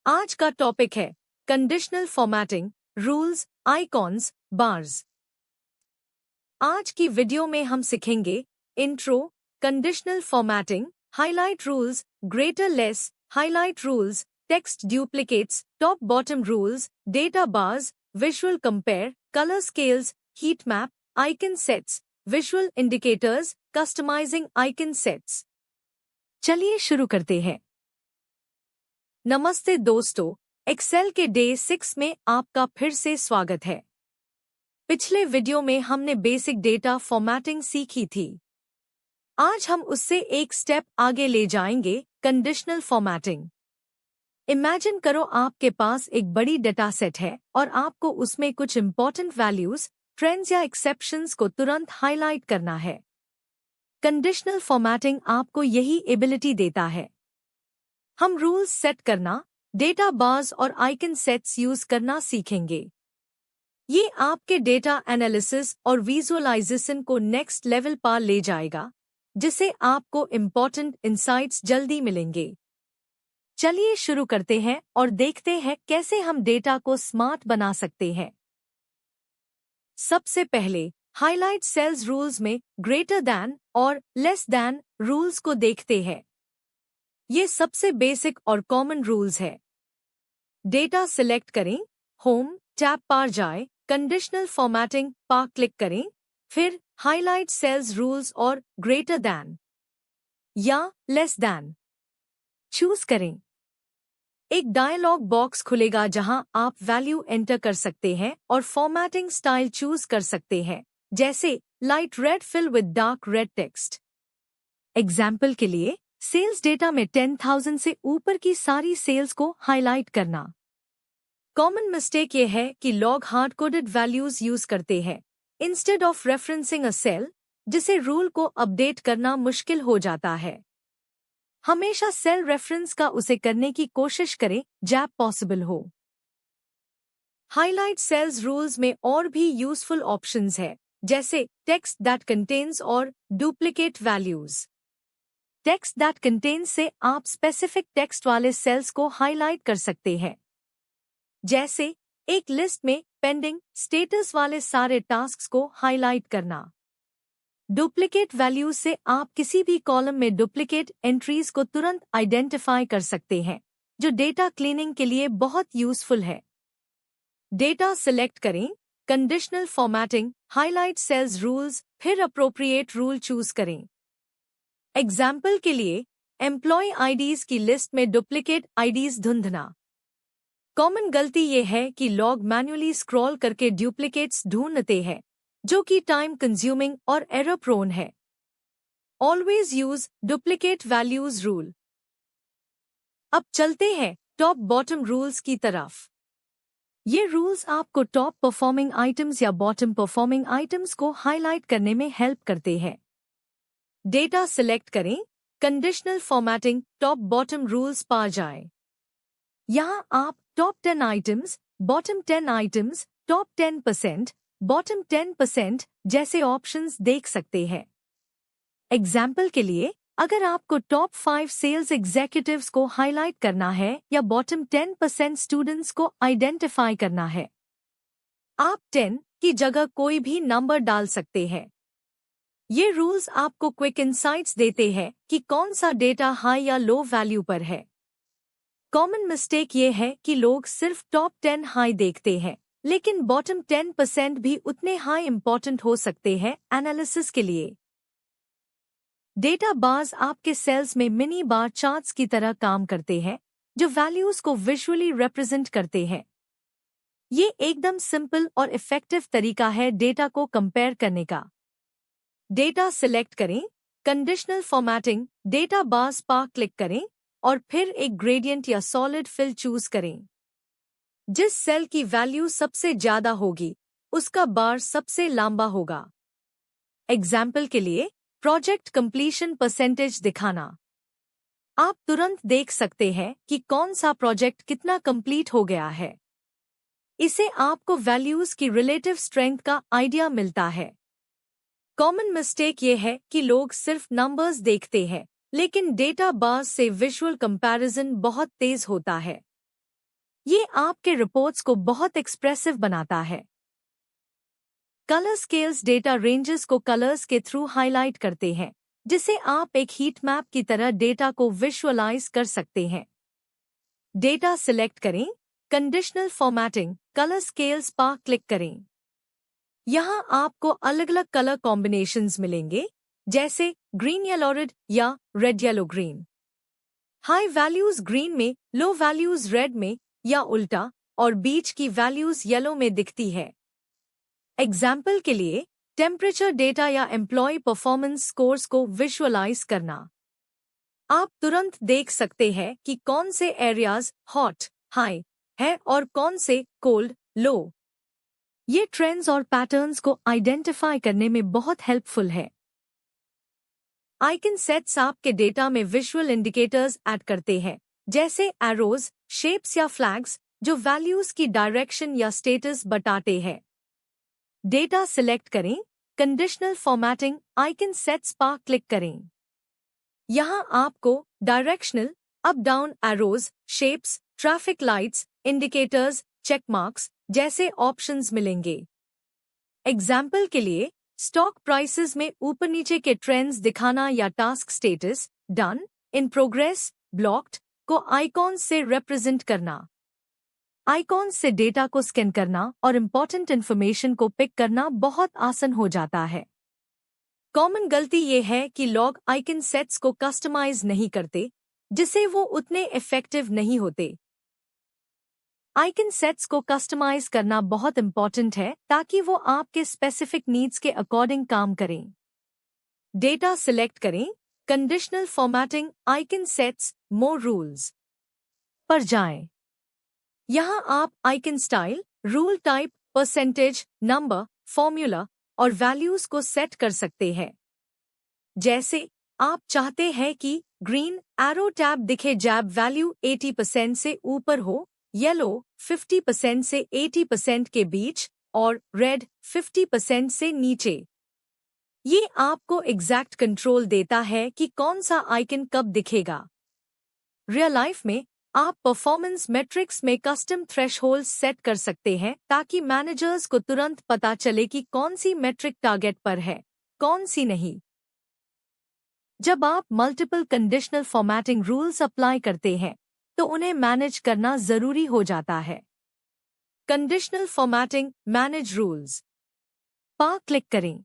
आज का टॉपिक है conditional formatting, rules, icons, bars. आज की वीडियो में हम सीखेंगे intro, conditional formatting, highlight rules, greater less, highlight rules, text duplicates, top bottom rules, data bars, visual compare, colour scales, heat map, icon sets, visual indicators, customising icon sets. चलिए शुरू करते हैं। नमस्ते दोस्तों, एक्सेल के डे 6 में आपका फिर से स्वागत है। पिछले वीडियो में हमने बेसिक डेटा फॉर्मेटिंग सीखी थी। आज हम उससे एक स्टेप आगे ले जाएंगे, कंडीशनल फॉर्मेटिंग। इमेजिन करो आपके पास एक बड़ी डेटा सेट है और आपको उसमें कुछ इंपॉर्टेंट वैल्यूज, ट्रेंड्स या एक्सेप्शंस को तुरंत हाईलाइट करना है। कंडीशनल फॉर्मेटिंग आपको यही एबिलिटी देता है। हम रूल्स सेट करना, डेटा बार्स और आइकन सेट्स यूज करना सीखेंगे। ये आपके डेटा एनालिसिस और विजुअलाइजेशन को नेक्स्ट लेवल पर ले जाएगा, जिससे आपको इम्पॉर्टेंट इंसाइट्स जल्दी मिलेंगे। चलिए शुरू करते हैं और देखते हैं कैसे हम डेटा को स्मार्ट बना सकते हैं। सबसे पहले हाईलाइट सेल्स रूल्स में ग्रेटर दैन और लेस दैन रूल्स को देखते हैं। ये सबसे बेसिक और कॉमन रूल्स है। डेटा सिलेक्ट करें, होम टैब पर जाएं, कंडीशनल फॉर्मेटिंग पर क्लिक करें, फिर हाईलाइट सेल्स रूल्स और ग्रेटर दैन या लेस दैन चूज करें। एक डायलॉग बॉक्स खुलेगा जहां आप वैल्यू एंटर कर सकते हैं और फॉर्मेटिंग स्टाइल चूज कर सकते हैं, जैसे light red fill with dark red text. Example के लिए सेल्स डेटा में 10,000 से ऊपर की सारी सेल्स को हाईलाइट करना। कॉमन मिस्टेक ये है कि लोग हार्ड कोडेड वैल्यूज यूज करते हैं instead of referencing a cell, जिसे रूल को अपडेट करना मुश्किल हो जाता है। हमेशा सेल रेफरेंस का उसे करने की कोशिश करें जब पॉसिबल हो। हाईलाइट सेल्स रूल्स में और भी यूजफुल ऑप्शंस है, जैसे टेक्स्ट दैट कंटेन्स और duplicate values. Text that contains से आप स्पेसिफिक टेक्स्ट वाले सेल्स को हाईलाइट कर सकते हैं, जैसे एक लिस्ट में पेंडिंग स्टेटस वाले सारे टास्क्स को हाईलाइट करना। डुप्लीकेट वैल्यूज से आप किसी भी कॉलम में डुप्लीकेट एंट्रीज को तुरंत आइडेंटिफाई कर सकते हैं, जो डेटा क्लीनिंग के लिए बहुत यूजफुल है। डेटा सिलेक्ट करें, conditional formatting, highlight cells rules, फिर अप्रोप्रिएट रूल चूज करें। एग्जाम्पल के लिए एम्प्लॉय आईडीज की लिस्ट में डुप्लीकेट आईडीज ढूंढना। कॉमन गलती ये है कि लोग मैन्युअली स्क्रॉल करके डुप्लीकेट्स ढूंढते हैं, जो कि टाइम कंज्यूमिंग और एरर प्रोन है। Always use duplicate values rule. अब चलते हैं टॉप बॉटम रूल्स की तरफ। ये रूल्स आपको टॉप परफॉर्मिंग आइटम्स या बॉटम परफॉर्मिंग आइटम्स को हाईलाइट करने में हेल्प करते हैं। डेटा सिलेक्ट करें, conditional formatting, top bottom rules पा जाएं। यहाँ आप top 10 items, bottom 10 items, top 10%, bottom 10% जैसे ऑप्शंस देख सकते हैं। एग्जाम्पल के लिए, अगर आपको टॉप 5 सेल्स एग्जीक्यूटिव्स को हाईलाइट करना है या बॉटम 10% स्टूडेंट्स को आइडेंटिफाई करना है, आप 10 की जगह कोई भी नंबर डाल सकते हैं। ये रूल्स आपको क्विक इंसाइट्स देते हैं कि कौन सा डेटा हाई या लो वैल्यू पर है। कॉमन मिस्टेक ये है कि लोग सिर्फ टॉप 10 हाई देखते हैं, लेकिन बॉटम 10% भी उतने हाई इंपॉर्टेंट हो सकते हैं एनालिसिस के लिए। डेटा बार्स आपके सेल्स में मिनी बार चार्ट्स की तरह काम करते हैं, जो वैल्यूज को विजुअली रिप्रेजेंट करते हैं। ये एकदम सिंपल और इफेक्टिव तरीका है डेटा को कंपेयर करने का। डेटा सिलेक्ट करें, कंडीशनल फॉर्मेटिंग, डेटा बार्स पर क्लिक करें और फिर एक ग्रेडियंट या सॉलिड फिल चूज करें। जिस सेल की वैल्यू सबसे ज्यादा होगी, उसका बार सबसे लंबा होगा। एग्जाम्पल के लिए, प्रोजेक्ट कंप्लीशन परसेंटेज दिखाना। आप तुरंत देख सकते हैं कि कौन सा प्रोजेक्ट कितना कंप्लीट हो गया है। इसे आपको वैल्यूज की रिलेटिव स्ट्रेंथ का आइडिया मिलता है। कॉमन मिस्टेक ये है कि लोग सिर्फ नंबर्स देखते हैं, लेकिन डेटा बार्स से विजुअल कंपैरिजन बहुत तेज होता है। ये आपके रिपोर्ट्स को बहुत एक्सप्रेसिव बनाता है। कलर स्केल्स डेटा रेंजेस को कलर्स के थ्रू हाईलाइट करते हैं, जिसे आप एक हीट मैप की तरह डेटा को विजुअलाइज कर सकते हैं। डेटा सिलेक्ट करें, कंडीशनल फॉर्मेटिंग, कलर स्केल्स पर क्लिक करें। यहाँ आपको अलग-अलग कलर कॉम्बिनेशंस मिलेंगे, जैसे ग्रीन येलो रेड या red yellow green. High values green में, लो वैल्यूज रेड में या उल्टा, और बीच की वैल्यूज येलो में दिखती है। एग्जाम्पल के लिए टेम्परेचर डेटा या एम्प्लॉय परफॉर्मेंस स्कोर्स को विजुअलाइज करना। आप तुरंत देख सकते हैं कि कौन से एरियाज हॉट, हाई है और कौन से कोल्ड, लो। ये ट्रेंड्स और पैटर्न्स को आइडेंटिफाई करने में बहुत हेल्पफुल है। आइकन सेट्स आपके डेटा में विजुअल इंडिकेटर्स ऐड करते हैं, जैसे एरोज, शेप्स या फ्लैग्स, जो वैल्यूज की डायरेक्शन या स्टेटस बताते हैं। डेटा सिलेक्ट करें, कंडीशनल फॉर्मेटिंग, आइकन सेट्स पर क्लिक करें। यहाँ आपको directional, up down arrows, shapes, traffic lights, indicators, check marks जैसे ऑप्शंस मिलेंगे। एग्जाम्पल के लिए स्टॉक प्राइसेस में ऊपर नीचे के ट्रेंड्स दिखाना या task status, done, in progress, blocked को आइकॉन्स से रिप्रेजेंट करना। आइकॉन्स से डेटा को स्कैन करना और इम्पोर्टेंट इन्फॉर्मेशन को पिक करना बहुत आसान हो जाता है। कॉमन गलती ये है कि लोग आइकन सेट्स को कस्टमाइज नहीं करते, जिससे वो उतने इफेक्टिव नहीं होते। आइकन सेट्स को कस्टमाइज करना बहुत इम्पोर्टेंट है ताकि वो आपके स्पेसिफिक नीड्स के अकॉर्डिंग काम करें। डेटा सिलेक्ट करें, कंडीशनल फॉर्मेटिंग, आइकन सेट्स, मोर रूल्स पर जाएं। यहाँ आप icon style, rule type, percentage, number, formula और वैल्यूज को सेट कर सकते हैं। जैसे आप चाहते हैं कि ग्रीन एरो टैब दिखे जब वैल्यू 80% से ऊपर हो, येलो 50% से 80% के बीच और रेड 50% से नीचे। ये आपको एग्जैक्ट कंट्रोल देता है कि कौन सा आइकन कब दिखेगा। रियल लाइफ में आप परफॉर्मेंस मैट्रिक्स में कस्टम थ्रेशहोल्ड सेट कर सकते हैं ताकि मैनेजर्स को तुरंत पता चले कि कौन सी मैट्रिक टारगेट पर है, कौन सी नहीं। जब आप multiple conditional formatting rules apply करते हैं, तो उन्हें मैनेज करना जरूरी हो जाता है। कंडीशनल फॉर्मेटिंग, मैनेज रूल्स पर क्लिक करें।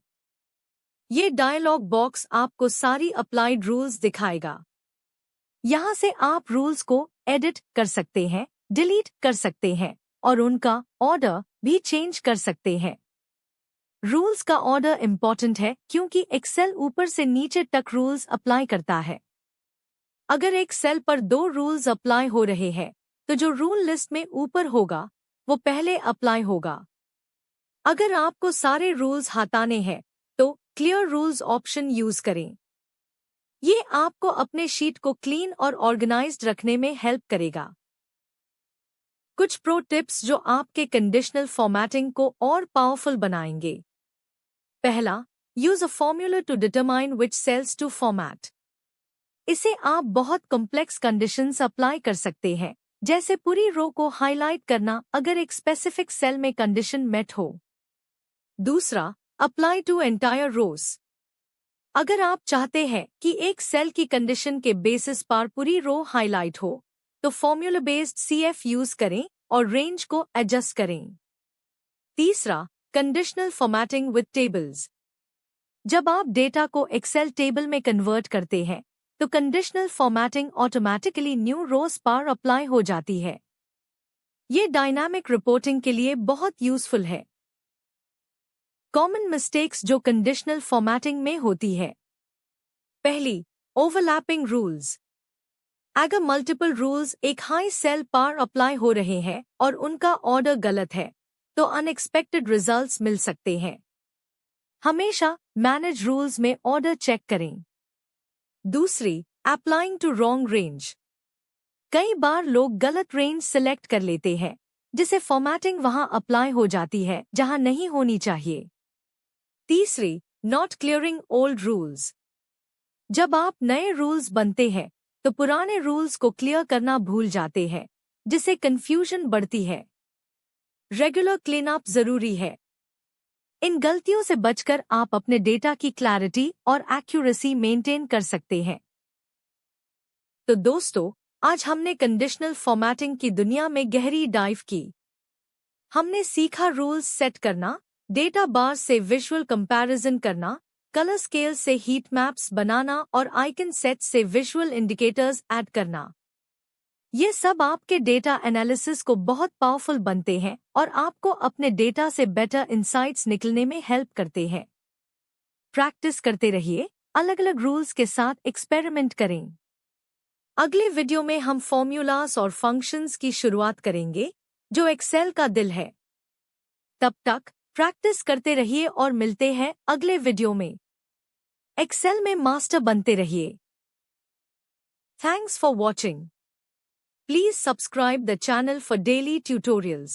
ये डायलॉग बॉक्स आपको सारी अप्लाइड रूल्स दिखाएगा। यहाँ से आप रूल्स को एडिट कर सकते हैं, डिलीट कर सकते हैं और उनका ऑर्डर भी चेंज कर सकते हैं। रूल्स का ऑर्डर इम्पॉर्टेंट है क्योंकि एक्सेल ऊपर से नीचे तक रूल्स अप्लाई करता है। अगर एक सेल पर 2 रूल्स अप्लाई हो रहे हैं, तो जो रूल लिस्ट में ऊपर होगा वो पहले अप्लाई होगा। अगर आपको सारे रूल्स हटाने हैं, तो क्लियर रूल्स ऑप्शन यूज करें। ये आपको अपने शीट को क्लीन और ऑर्गेनाइज्ड रखने में हेल्प करेगा। कुछ प्रो टिप्स जो आपके कंडीशनल फॉर्मेटिंग को और पावरफुल बनाएंगे। पहला, use a formula to determine which cells to format. इसे आप बहुत कॉम्प्लेक्स कंडीशंस अप्लाई कर सकते हैं, जैसे पूरी रो को हाईलाइट करना अगर एक स्पेसिफिक सेल में कंडीशन मेट हो। दूसरा, अप्लाई टू एंटायर रोज। अगर आप चाहते हैं कि एक सेल की कंडीशन के बेसिस पर पूरी रो हाईलाइट हो, तो फॉर्मूला बेस्ड CF यूज करें और रेंज को एडजस्ट करें। तीसरा, कंडीशनल फॉर्मेटिंग विद टेबल्स। जब आप डेटा को एक्सेल टेबल में कन्वर्ट करते हैं, तो कंडीशनल फॉर्मेटिंग ऑटोमैटिकली न्यू रोज पर अप्लाई हो जाती है। ये डायनामिक रिपोर्टिंग के लिए बहुत यूजफुल है। कॉमन मिस्टेक्स जो कंडीशनल फॉर्मेटिंग में होती है। पहली, ओवरलैपिंग रूल्स। अगर मल्टीपल रूल्स एक हाई सेल पर अप्लाई हो रहे हैं और उनका ऑर्डर गलत है, तो अनएक्सपेक्टेड रिजल्ट्स मिल सकते हैं। हमेशा मैनेज रूल्स में ऑर्डर चेक करें। दूसरी, अप्लाइंग टू रॉन्ग रेंज। कई बार लोग गलत रेंज सिलेक्ट कर लेते हैं, जिसे फॉर्मेटिंग वहां अप्लाई हो जाती है जहां नहीं होनी चाहिए। तीसरी, नॉट क्लियरिंग ओल्ड रूल्स। जब आप नए रूल्स बनते हैं तो पुराने रूल्स को क्लियर करना भूल जाते हैं, जिससे कंफ्यूजन बढ़ती है। रेगुलर क्लीनअप जरूरी है। इन गलतियों से बचकर आप अपने डेटा की क्लैरिटी और एक्यूरेसी मेंटेन कर सकते हैं। तो दोस्तों, आज हमने कंडीशनल फॉर्मेटिंग की दुनिया में गहरी डाइव की। हमने सीखा रूल्स सेट करना, डेटा बार से विजुअल कंपैरिजन करना, कलर स्केल से हीट मैप्स बनाना और आइकन सेट से विजुअल इंडिकेटर्स ऐड करना। ये सब आपके डेटा एनालिसिस को बहुत पावरफुल बनते हैं और आपको अपने डेटा से बेटर इंसाइट्स निकलने में हेल्प करते हैं। प्रैक्टिस करते रहिए, अलग अलग रूल्स के साथ एक्सपेरिमेंट करें। अगले वीडियो में हम फॉर्मूलास और फंक्शंस की शुरुआत करेंगे, जो एक्सेल का दिल है। तब तक प्रैक्टिस करते रहिए और मिलते हैं अगले वीडियो में। एक्सेल में मास्टर बनते रहिए। Thanks for watching. Please subscribe the channel for daily tutorials.